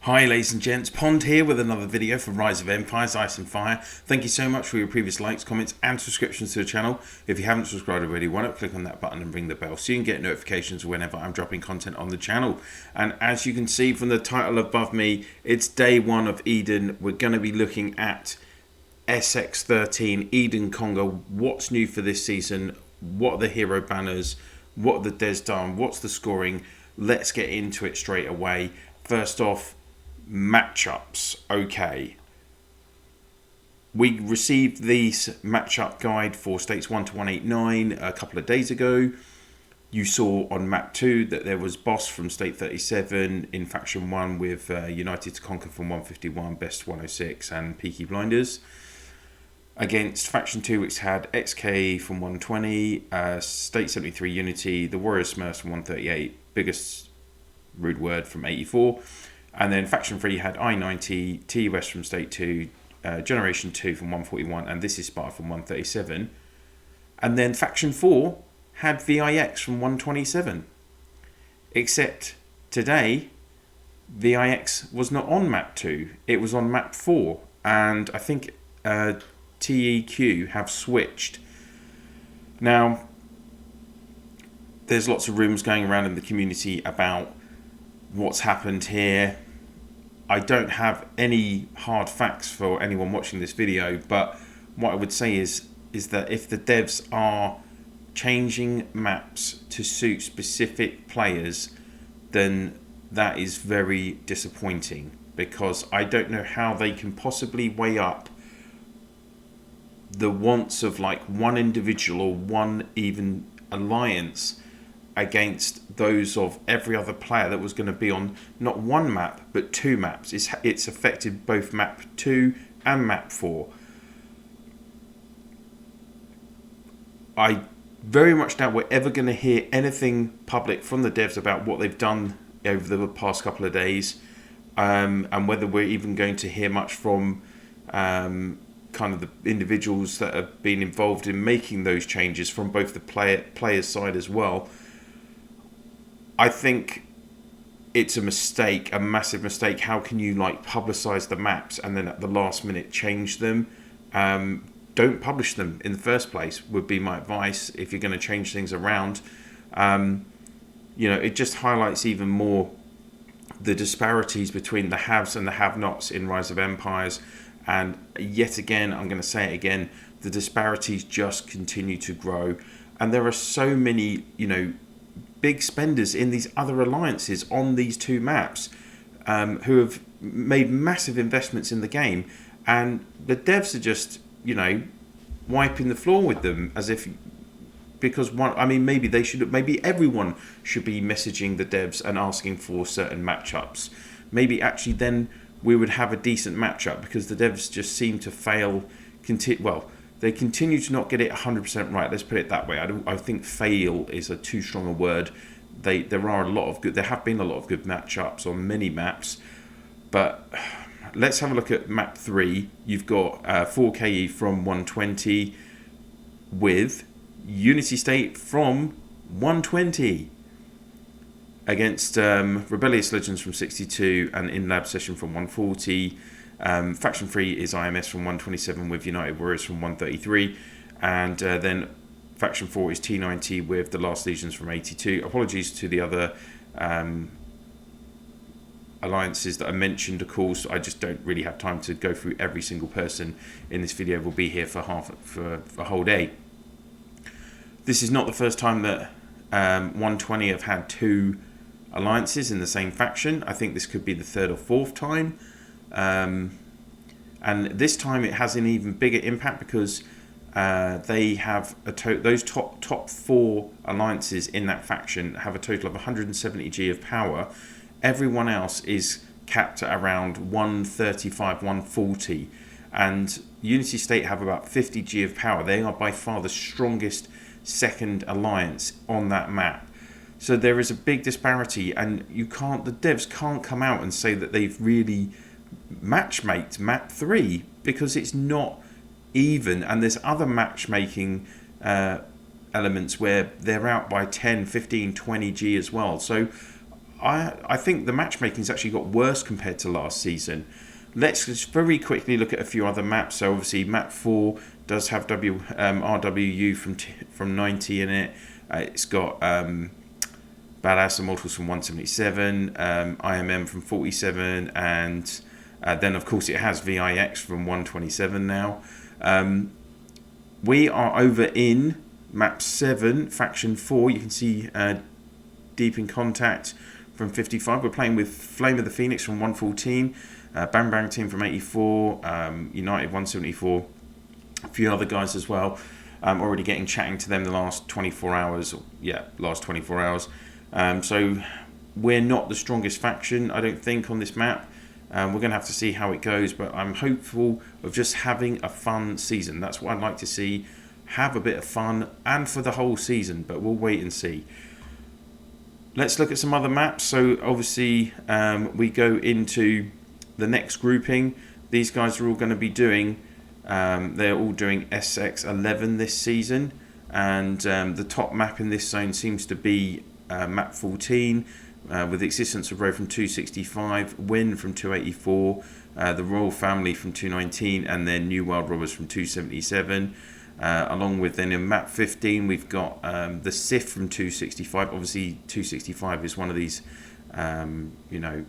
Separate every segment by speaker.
Speaker 1: Hi ladies and gents, Pond here with another video for Rise of Empires, Ice and Fire. Thank you so much for your previous likes, comments and subscriptions to the channel. If you haven't subscribed already, why not click on that button and ring the bell so you can get notifications whenever I'm dropping content on the channel. And as you can see from the title above me, it's day one of Eden. We're going to be looking at SX13 Eden Conga, what's new for this season, what are the hero banners, what are the Des done, what's the scoring. Let's get into it straight away. First off, matchups. Okay, we received the matchup guide for states 1 to 189 a couple of days ago. You saw on map 2 that there was Boss from state 37 in faction 1 with United to Conquer from 151, Best 106 and Peaky Blinders, against faction 2 which had XK from 120, state 73 Unity, the Warrior Smurfs from 138, Biggest Rude Word from 84. And then faction 3 had I-90, TUS from state 2, Generation 2 from 141, and This Is Sparta from 137. And then faction 4 had VIX from 127. Except today, VIX was not on map 2, it was on map 4. And I think TEQ have switched. Now, there's lots of rumours going around in the community about what's happened here. I don't have any hard facts for anyone watching this video, but what I would say is that if the devs are changing maps to suit specific players, then that is very disappointing, because I don't know how they can possibly weigh up the wants of like one individual or one even alliance against those of every other player that was going to be on not one map but two maps. It's affected both map 2 and map 4. I very much doubt we're ever going to hear anything public from the devs about what they've done over the past couple of days, and whether we're even going to hear much from kind of the individuals that have been involved in making those changes from both the players side as well. I think it's a mistake, a massive mistake. How can you like publicize the maps and then at the last minute change them? Don't publish them in the first place would be my advice if you're going to change things around. It just highlights even more the disparities between the haves and the have-nots in Rise of Empires. And yet again, I'm going to say it again, the disparities just continue to grow. And there are so many, big spenders in these other alliances on these two maps who have made massive investments in the game, and the devs are just wiping the floor with them as if, because maybe everyone should be messaging the devs and asking for certain matchups. Maybe actually then we would have a decent matchup, because the devs just seem to fail. They continue to not get it 100% right. Let's put it that way. I think fail is a too strong a word. There have been a lot of good matchups on many maps, but let's have a look at map 3. You've got 4KE from 120 with Unity State from 120 against Rebellious Legends from 62 and In-Lab Session from 140. Faction 3 is IMS from 127 with United Warriors from 133, and then Faction 4 is T90 with the Last Legions from 82. Apologies to the other alliances that I mentioned, of course. I just don't really have time to go through every single person in this video. We'll be here for a whole day. This is not the first time that 120 have had two alliances in the same faction. I think this could be the third or fourth time. And this time it has an even bigger impact, because they have those top 4 alliances in that faction have a total of 170 G of power. Everyone else is capped at around 135, 140, and Unity State have about 50 G of power. They are by far the strongest second alliance on that map. So there is a big disparity, and the devs can't come out and say that they've really matchmaked map 3, because it's not even, and there's other matchmaking elements where they're out by 10, 15, 20 G as well. So I think the matchmaking's actually got worse compared to last season. Let's just very quickly look at a few other maps. So obviously map 4 does have RWU from 90 in it. It's got Badass Immortals from 177, IMM from 47, and then of course it has VIX from 127 now. We are over in map 7, faction 4. You can see Deep in Contact from 55. We're playing with Flame of the Phoenix from 114. Bang Bang Team from 84, United 174, a few other guys as well. Already chatting to them the last 24 hours. Last 24 hours. So we're not the strongest faction, I don't think, on this map. We're going to have to see how it goes, but I'm hopeful of just having a fun season. That's what I'd like to see. Have a bit of fun, and for the whole season, but we'll wait and see. Let's look at some other maps. So obviously we go into the next grouping. These guys are all going to be doing, they're all doing SX11 this season, and the top map in this zone seems to be map 14, with Existence of Row from 265, Win from 284, the Royal Family from 219, and then New World Robbers from 277. Along with then in map 15 we've got the Sith from 265. Obviously 265 is one of these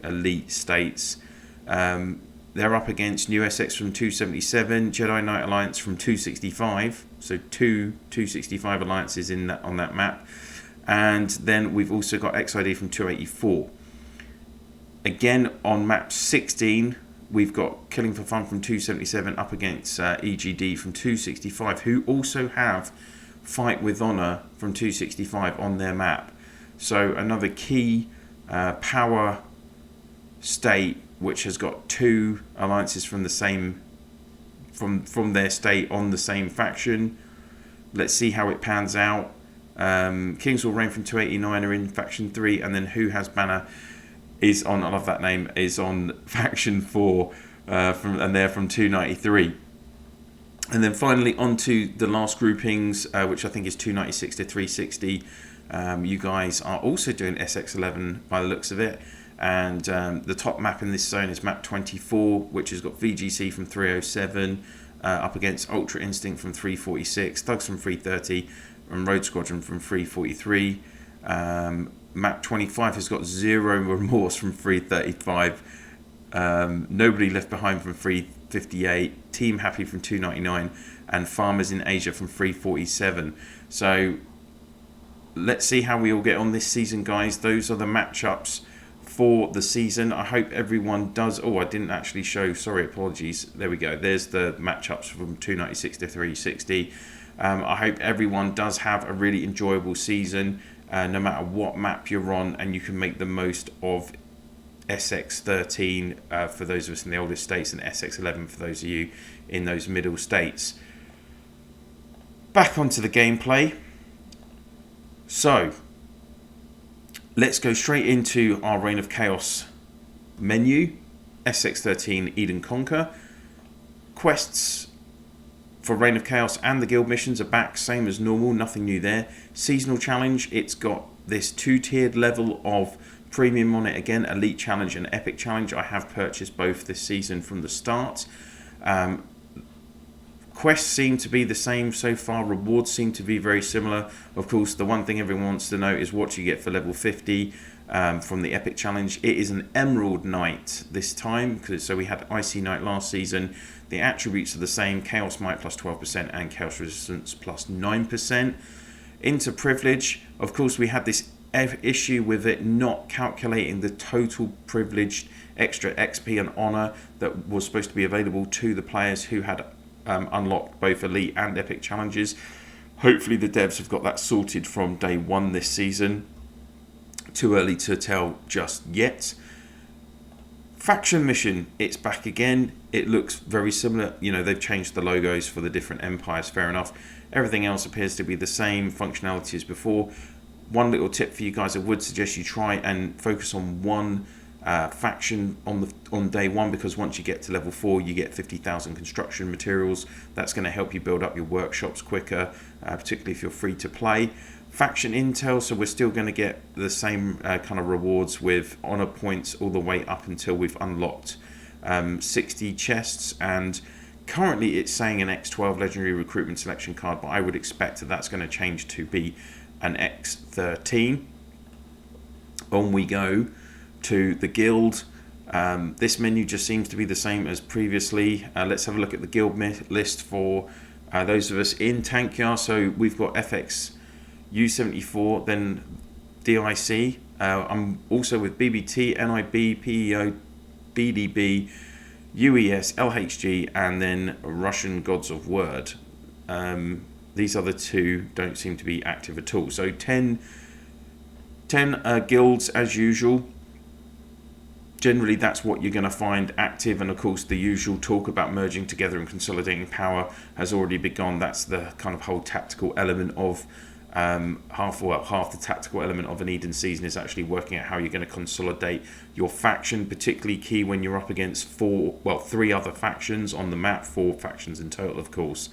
Speaker 1: elite states. They're up against New SX from 277, Jedi Knight Alliance from 265, so two 265 alliances in that on that map, and then we've also got XID from 284. Again on map 16 we've got Killing for Fun from 277 up against EGD from 265, who also have Fight with Honor from 265 on their map. So another key power state which has got two alliances from the same from their state on the same faction. Let's see how it pans out. Kings Will Reign from 289 are in faction 3, and then Who Has Banner is on, I love that name, is on faction 4, and they're from 293. And then finally on to the last groupings, which I think is 296 to 360. You guys are also doing SX11 by the looks of it, and the top map in this zone is map 24, which has got VGC from 307 up against Ultra Instinct from 346, Thugs from 330, and Road Squadron from 343. Map 25 has got Zero Remorse from 335, Nobody Left Behind from 358, Team Happy from 299, and Farmers in Asia from 347. So let's see how we all get on this season, guys. Those are the matchups for the season. I hope everyone does. Oh, I didn't actually show, sorry, apologies. There we go. There's the matchups from 296 to 360. I hope everyone does have a really enjoyable season, no matter what map you're on, and you can make the most of SX13 for those of us in the oldest states, and SX11 for those of you in those middle states. Back onto the gameplay. So let's go straight into our Reign of Chaos menu. SX13 Eden Conquer. Quests for Reign of Chaos and the guild missions are back, same as normal, nothing new there. Seasonal challenge, it's got this two-tiered level of premium on it again, Elite Challenge and Epic Challenge. I have purchased both this season from the start. Quests seem to be the same so far, rewards seem to be very similar. Of course, the one thing everyone wants to know is what you get for level 50 from the Epic Challenge. It is an Emerald Knight this time, so we had Icy Knight last season. The attributes are the same, Chaos Might plus 12% and Chaos Resistance plus 9%. Into Privilege, of course we had this issue with it not calculating the total privileged extra XP and honor that was supposed to be available to the players who had unlocked both Elite and Epic challenges. Hopefully the devs have got that sorted from day one this season. Too early to tell just yet. Faction mission, it's back again. It looks very similar. You know, they've changed the logos for the different empires, fair enough. Everything else appears to be the same functionality as before. One little tip for you guys, I would suggest you try and focus on one faction on day one, because once you get to level 4 you get 50,000 construction materials. That's going to help you build up your workshops quicker, particularly if you're free to play. Faction intel, so we're still going to get the same kind of rewards with honor points all the way up until we've unlocked 60 chests, and currently it's saying an X12 legendary recruitment selection card, but I would expect that that's going to change to be an X13. On we go to the guild. This menu just seems to be the same as previously. Let's have a look at the guild list for those of us in Tankyar. So we've got FX U74, then DIC. I'm also with BBT, NIB, PEO, BDB, UES, LHG, and then Russian Gods of Word. These other two don't seem to be active at all. So 10 guilds as usual. Generally, that's what you're going to find active, and of course the usual talk about merging together and consolidating power has already begun. That's the kind of whole tactical element of half the tactical element of an Eden season is actually working out how you're going to consolidate your faction, particularly key when you're up against 3 other factions on the map, 4 factions in total, of course.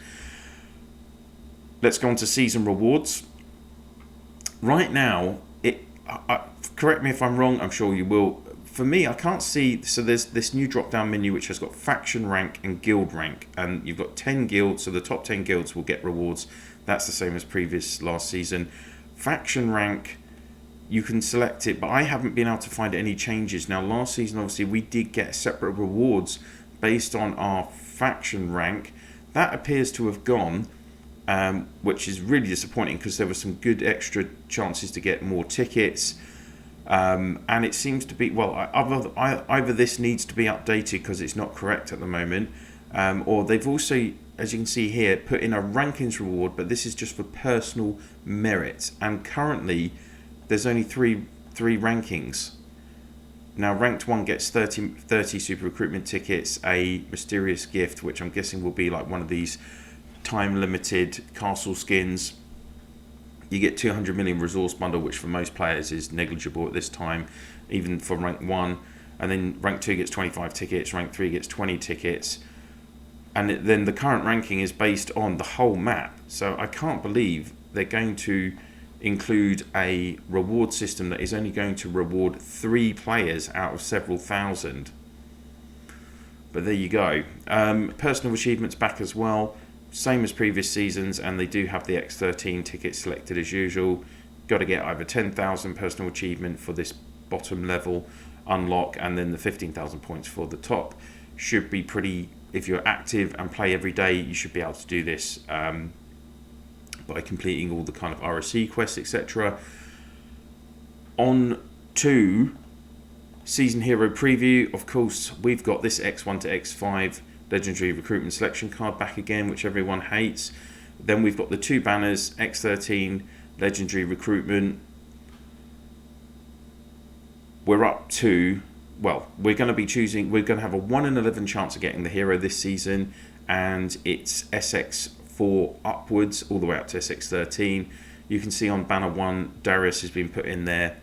Speaker 1: Let's go on to season rewards. Right now, correct me if I'm wrong, I'm sure you will. For me, I can't see, so there's this new drop down menu which has got faction rank and guild rank, and you've got 10 guilds, so the top 10 guilds will get rewards. That's the same as last season. Faction rank, you can select it, but I haven't been able to find any changes. Now, last season, obviously, we did get separate rewards based on our faction rank. That appears to have gone, which is really disappointing because there were some good extra chances to get more tickets. And it seems to be, either this needs to be updated because it's not correct at the moment, or they've also, as you can see here, put in a rankings reward, but this is just for personal merit, and currently there's only three rankings. Now ranked 1 gets 30 super recruitment tickets, a mysterious gift, which I'm guessing will be like one of these time limited castle skins. You get 200 million resource bundle, which for most players is negligible at this time, even for rank 1. And then rank 2 gets 25 tickets, rank 3 gets 20 tickets. And then the current ranking is based on the whole map. So I can't believe they're going to include a reward system that is only going to reward 3 players out of several thousand. But there you go. Personal achievements back as well. Same as previous seasons, and they do have the X13 ticket selected as usual. Got to get either 10,000 personal achievement for this bottom level unlock, and then the 15,000 points for the top. Should be pretty, if you're active and play every day, you should be able to do this by completing all the kind of RSC quests, etc. On to season hero preview. Of course, we've got this X1 to X5 legendary recruitment selection card back again, which everyone hates. Then we've got the 2 banners, X13 legendary recruitment. We're up to, we're going to have a 1 in 11 chance of getting the hero this season, and it's SX4 upwards, all the way up to SX13. You can see on banner 1, Darius has been put in there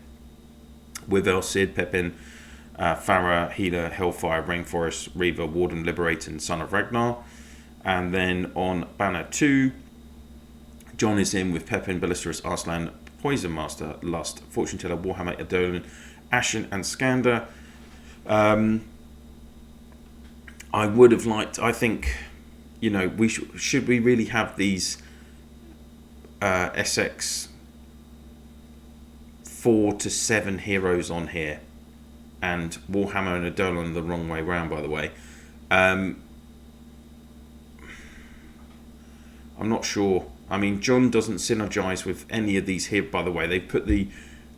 Speaker 1: with El Cid, Pepin, Farah, Healer, Hellfire, Rainforest, Reaver, Warden, Liberator, and Son of Ragnar. And then on banner 2, John is in with Pepin, Ballisterus, Arslan, Poison Master, Lust, Fortune Teller, Warhammer, Adolin, Ashen, and Skander. I would have liked, I think, should we really have these SX 4 to 7 heroes on here? And Warhammer and Adolin the wrong way round, by the way. I'm not sure. I mean, John doesn't synergize with any of these here, by the way. They put the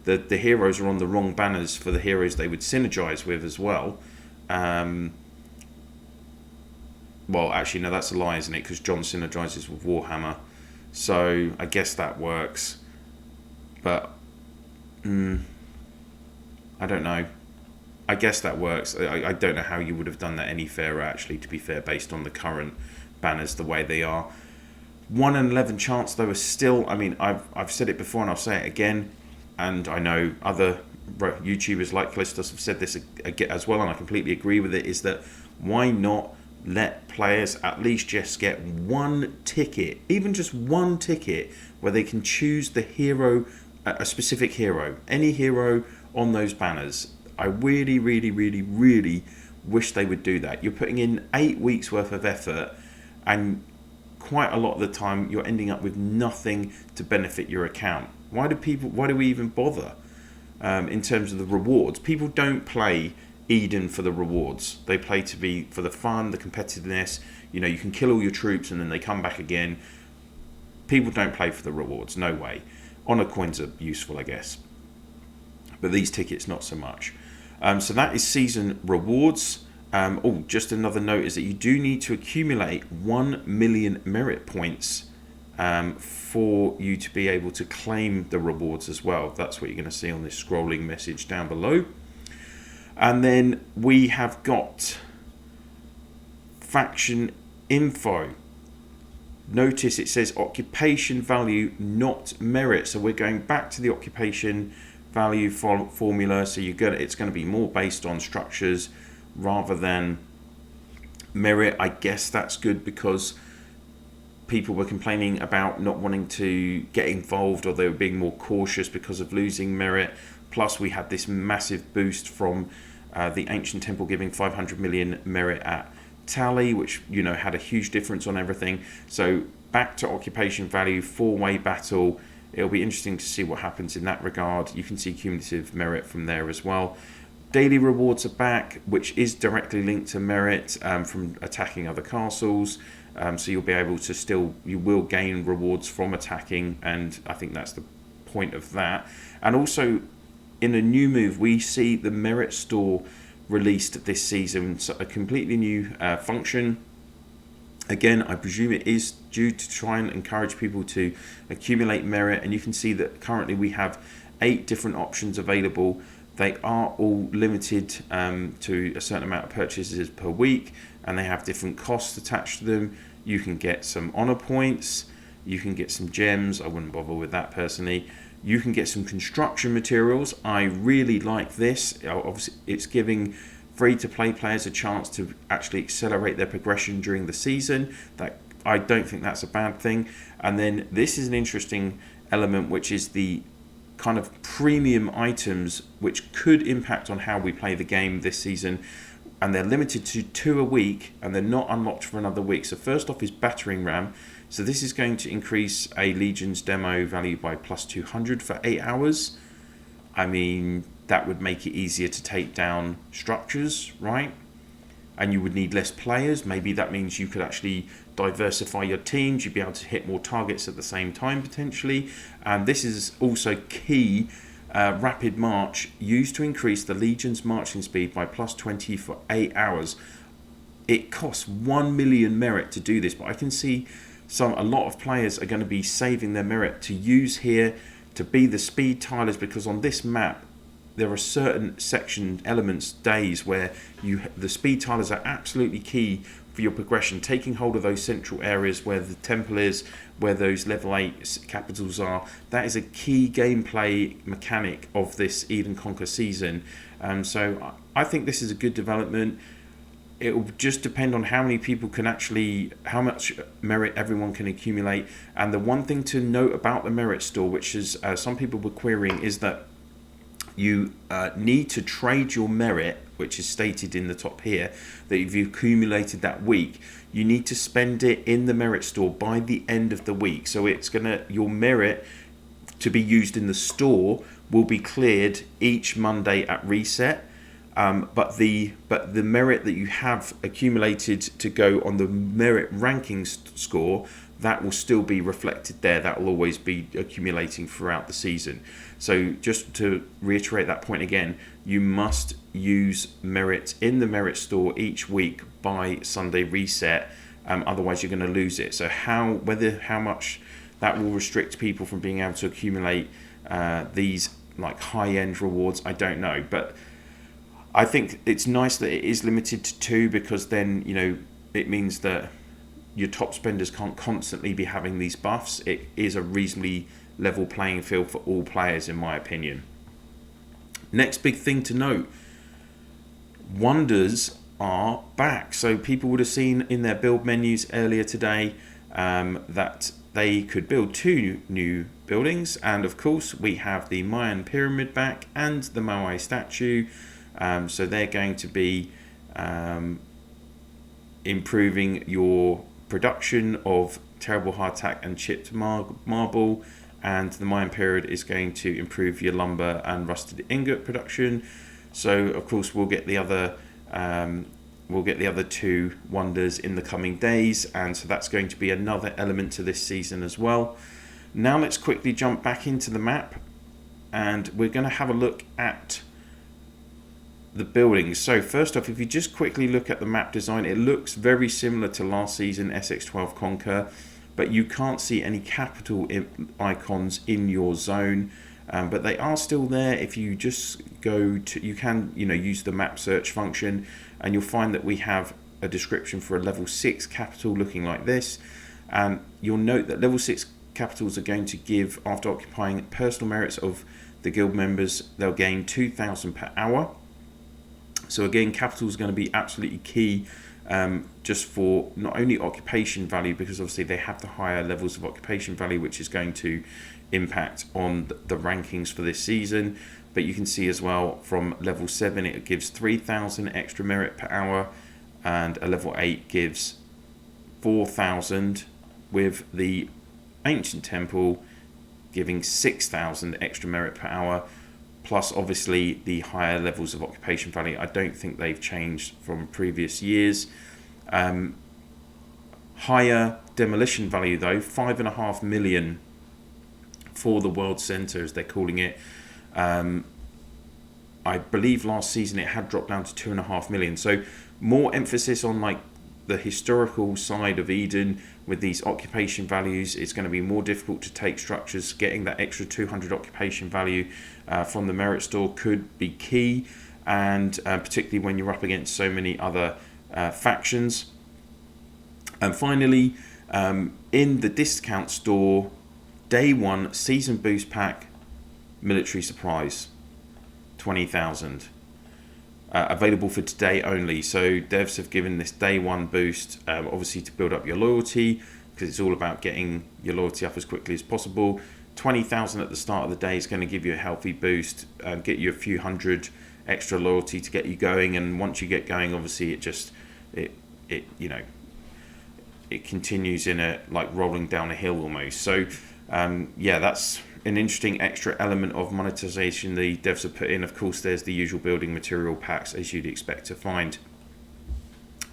Speaker 1: heroes are on the wrong banners for the heroes they would synergize with as well. Well, actually, no, that's a lie, isn't it? Because John synergizes with Warhammer. So I guess that works. But I don't know. I guess that works. I don't know how you would have done that any fairer, actually, to be fair, based on the current banners the way they are. 1 in 11 chance, though, is still, I mean, I've said it before and I'll say it again, and I know other YouTubers like Callistus have said this as well, and I completely agree with it, is that why not let players at least just get one ticket, even just one ticket, where they can choose the hero, a specific hero, any hero on those banners. I really, really, really, really wish they would do that. You're putting in 8 weeks worth of effort, and quite a lot of the time you're ending up with nothing to benefit your account. Why do we even bother in terms of the rewards? People don't play Eden for the rewards. They play to be for the fun, the competitiveness. You know, you can kill all your troops and then they come back again. People don't play for the rewards, no way. Honor coins are useful, I guess, but these tickets not so much. So that is season rewards. Just another note is that you do need to accumulate 1 million merit points for you to be able to claim the rewards as well. That's what you're going to see on this scrolling message down below. And then we have got faction info. Notice it says occupation value, not merit. So we're going back to the occupation value formula. So it's going to be more based on structures rather than merit. I guess that's good because people were complaining about not wanting to get involved, or they were being more cautious because of losing merit. Plus we had this massive boost from the ancient temple giving 500 million merit at tally, which had a huge difference on everything. So back to occupation value, 4-way battle. It'll be interesting to see what happens in that regard. You can see cumulative merit from there as well. Daily rewards are back, which is directly linked to merit from attacking other castles. So you'll be able to you will gain rewards from attacking, and I think that's the point of that. And also in a new move, we see the merit store released this season, so a completely new function. Again, I presume it is due to try and encourage people to accumulate merit, and you can see that currently we have 8 different options available. They are all limited to a certain amount of purchases per week, and they have different costs attached to them. You can get some honor points, you can get some gems. I wouldn't bother with that personally. You can get some construction materials. I really like this. Obviously, it's giving free-to-play players a chance to actually accelerate their progression during the season. I don't think that's a bad thing. And then this is an interesting element, which is the kind of premium items, which could impact on how we play the game this season. And they're limited to 2 a week, and they're not unlocked for another week. So first off is battering ram. So this is going to increase a Legion's demo value by plus 200 for 8 hours. I mean, that would make it easier to take down structures, right? And you would need less players. Maybe that means you could actually diversify your teams. You'd be able to hit more targets at the same time, potentially. And this is also key. Rapid march, used to increase the Legion's marching speed by plus 20 for 8 hours. It costs 1 million merit to do this, but I can see a lot of players are going to be saving their merit to use here to be the speed tilers, because on this map there are certain section elements, days, where the speed tilers are absolutely key for your progression, taking hold of those central areas where the temple is, where those level 8 capitals are. That is a key gameplay mechanic of this Eden Conquer season. So I think this is a good development. It will just depend on how many people can how much merit everyone can accumulate. And the one thing to note about the merit store, which is some people were querying, is that you need to trade your merit, which is stated in the top here, that if you accumulated that week, you need to spend it in the merit store by the end of the week. So your merit to be used in the store will be cleared each Monday at reset. But the merit that you have accumulated to go on the merit ranking score, that will still be reflected there. That will always be accumulating throughout the season. So just to reiterate that point again, you must use merit in the merit store each week by Sunday reset. Otherwise, you're going to lose it. So how much that will restrict people from being able to accumulate these like high-end rewards, I don't know. But I think it's nice that it is limited to 2, because then it means that your top spenders can't constantly be having these buffs. It is a reasonably level playing field for all players, in my opinion. Next big thing to note, wonders are back. So people would have seen in their build menus earlier today that they could build 2 new buildings, and of course we have the Mayan pyramid back and the Moai statue. So they're going to be improving your production of terrible hardtack and chipped marble, and the Mayan period is going to improve your lumber and rusted ingot production. So of course we'll get the other 2 wonders in the coming days, and so that's going to be another element to this season as well. Now let's quickly jump back into the map, and we're going to have a look at the buildings. So first off, if you just quickly look at the map design, it looks very similar to last season SX12 Conquer, but you can't see any capital icons in your zone. But they are still there. If you just go to, you can use the map search function, and you'll find that we have a description for a level 6 capital looking like this. And you'll note that level 6 capitals are going to give, after occupying personal merits of the guild members, they'll gain 2,000 per hour. So again, capital is going to be absolutely key, just for not only occupation value, because obviously they have the higher levels of occupation value, which is going to impact on the rankings for this season, but you can see as well from level 7 it gives 3,000 extra merit per hour, and a level 8 gives 4,000, with the ancient temple giving 6,000 extra merit per hour, plus obviously the higher levels of occupation value. I don't think they've changed from previous years. Higher demolition value though, 5.5 million for the world center, as they're calling it. I believe last season it had dropped down to 2.5 million. So more emphasis on like the historical side of Eden with these occupation values. It's going to be more difficult to take structures. Getting that extra 200 occupation value from the merit store could be key, and particularly when you're up against so many other factions. And finally, in the discount store, day 1 season boost pack, military supplies, 20,000. Available for today only. So devs have given this day 1 boost, obviously to build up your loyalty, because it's all about getting your loyalty up as quickly as possible. 20,000 at the start of the day is going to give you a healthy boost, get you a few hundred extra loyalty to get you going, and once you get going, obviously it continues in a like rolling down a hill almost. So yeah, that's an interesting extra element of monetization the devs have put in. Of course, there's the usual building material packs as you'd expect to find.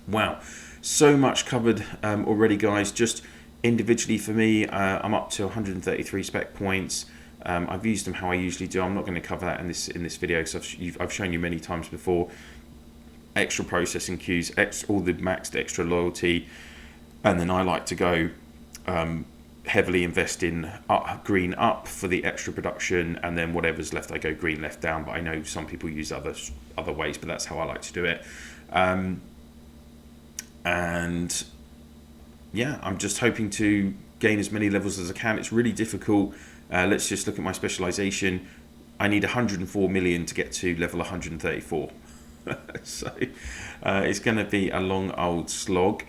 Speaker 1: Wow, so much covered already, guys. Just individually for me, I'm up to 133 spec points. I've used them how I usually do. I'm not going to cover that in this video because I've shown you many times before. Extra processing queues, all the maxed extra loyalty, and then I like to go heavily invest in green up for the extra production, and then whatever's left I go green left down. But I know some people use other ways, but that's how I like to do it. And yeah, I'm just hoping to gain as many levels as I can. It's really difficult. Let's just look at my specialization. I need 104 million to get to level 134. So it's going to be a long old slog.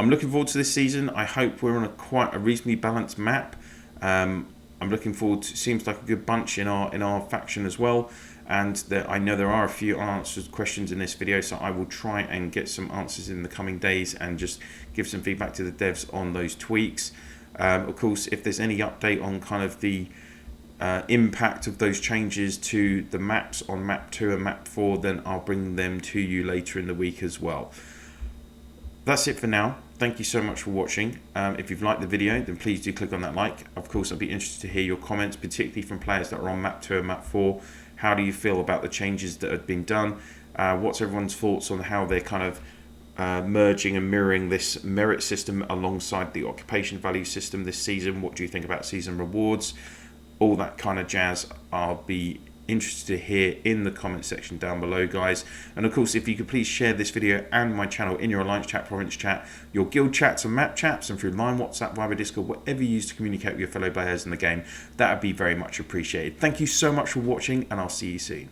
Speaker 1: I'm looking forward to this season. I hope we're on quite a reasonably balanced map. I'm looking forward to, seems like a good bunch in our faction as well. And I know there are a few unanswered questions in this video, so I will try and get some answers in the coming days and just give some feedback to the devs on those tweaks. Of course, if there's any update on kind of the impact of those changes to the maps on map 2 and map 4, then I'll bring them to you later in the week as well. That's it for now. Thank you so much for watching. If you've liked the video, then please do click on that like. Of course, I'd be interested to hear your comments, particularly from players that are on map 2 and map 4. How do you feel about the changes that have been done? What's everyone's thoughts on how they're kind of merging and mirroring this merit system alongside the occupation value system this season? What do you think about season rewards? All that kind of jazz. I'll be interested to hear in the comment section down below, guys. And of course, if you could please share this video and my channel in your alliance chat, province chat, your guild chats and map chats, and through line, WhatsApp, Viber, Discord, whatever you use to communicate with your fellow players in the game, that would be very much appreciated. Thank you so much for watching, and I'll see you soon.